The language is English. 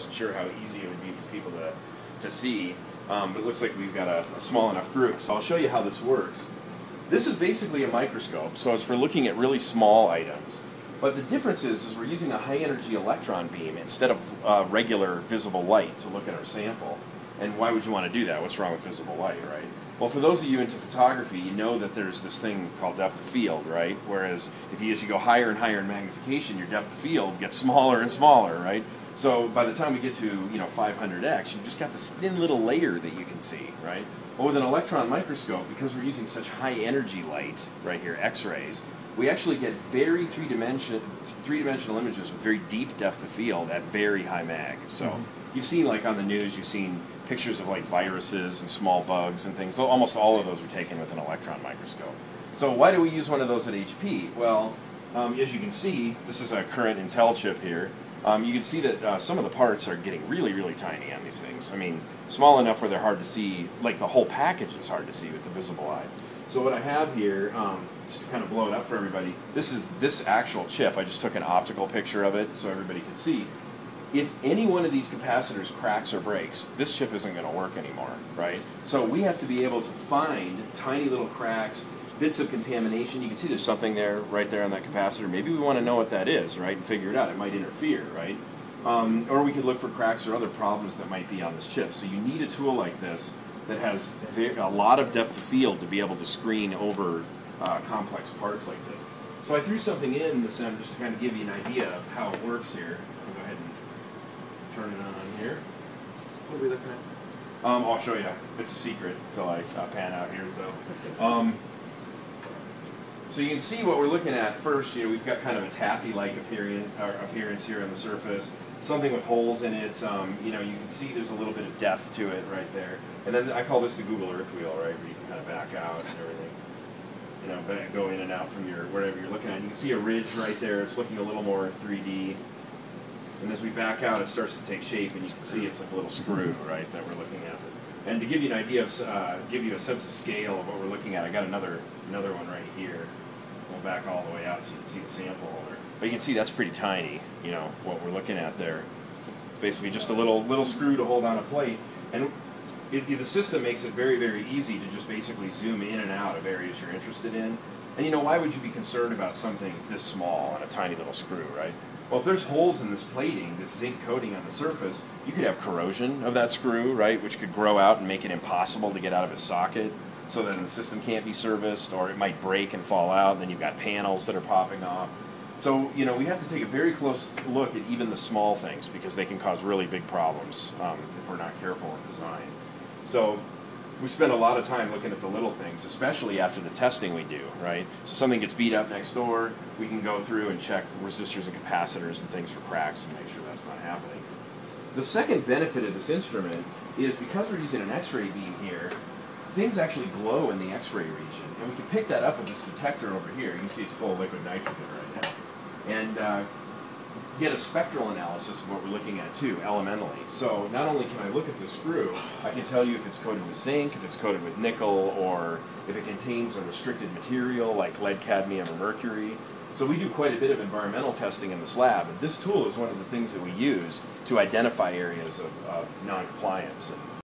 Not sure how easy it would be for people to see, but it looks like we've got a small enough group. So I'll show you how this works. This is basically a microscope, so it's for looking at really small items. But the difference is we're using a high-energy electron beam instead of regular visible light to look at our sample. And why would you want to do that? What's wrong with visible light, right? Well, for those of you into photography, you know that there's this thing called depth of field, right? Whereas as you go higher and higher in magnification, your depth of field gets smaller and smaller, right? So by the time we get to 500x, you've just got this thin little layer that you can see, right? Well, with an electron microscope, because we're using such high energy light right here, X-rays, we actually get very three-dimensional images with very deep depth of field at very high mag. So you've seen, like on the news, you've seen pictures of like viruses and small bugs and things. So almost all of those are taken with an electron microscope. So why do we use one of those at HP? Well, as you can see, this is a current Intel chip here. You can see that some of the parts are getting really, really tiny on these things. I mean, small enough where they're hard to see, like the whole package is hard to see with the visible eye. So what I have here, just to kind of blow it up for everybody, this is this actual chip. I just took an optical picture of it so everybody can see. If any one of these capacitors cracks or breaks, this chip isn't going to work anymore, right? So we have to be able to find tiny little cracks, bits of contamination. You can see there's something there, right there on that capacitor. Maybe we want to know what that is, right, and figure it out. It might interfere, right? Or we could look for cracks or other problems that might be on this chip. So you need a tool like this that has a lot of depth of field to be able to screen over complex parts like this. So I threw something in the SEM just to kind of give you an idea of how it works here. I'll go ahead and turn it on here. What are we looking at? I'll show you. It's a secret until I pan out here. So you can see what we're looking at first. We've got kind of a taffy-like appearance here on the surface. Something with holes in it. You can see there's a little bit of depth to it right there. And then I call this the Google Earth wheel, right, where you can kind of back out and everything. Go in and out from whatever you're looking at. You can see a ridge right there. It's looking a little more 3D. And as we back out, it starts to take shape, and you can see it's like a little screw, right, that we're looking at. And to give you an idea of, give you a sense of scale of what we're looking at, I got another one right here. We'll back all the way out so you can see the sample holder. But you can see that's pretty tiny, what we're looking at there. It's basically just a little screw to hold on a plate. And the system makes it very, very easy to just basically zoom in and out of areas you're interested in. And why would you be concerned about something this small on a tiny little screw, right? Well, if there's holes in this plating, this zinc coating on the surface, you could have corrosion of that screw, right, which could grow out and make it impossible to get out of its socket, so then the system can't be serviced, or it might break and fall out, and then you've got panels that are popping off. So, we have to take a very close look at even the small things, because they can cause really big problems if we're not careful in design. So we spend a lot of time looking at the little things, especially after the testing we do, right? So something gets beat up next door, we can go through and check resistors and capacitors and things for cracks and make sure that's not happening. The second benefit of this instrument is because we're using an X-ray beam here, things actually glow in the X-ray region, and we can pick that up with this detector over here. You can see it's full of liquid nitrogen right now. And get a spectral analysis of what we're looking at too, elementally. So not only can I look at the screw, I can tell you if it's coated with zinc, if it's coated with nickel, or if it contains a restricted material like lead, cadmium, or mercury. So we do quite a bit of environmental testing in this lab, and this tool is one of the things that we use to identify areas of non-compliance.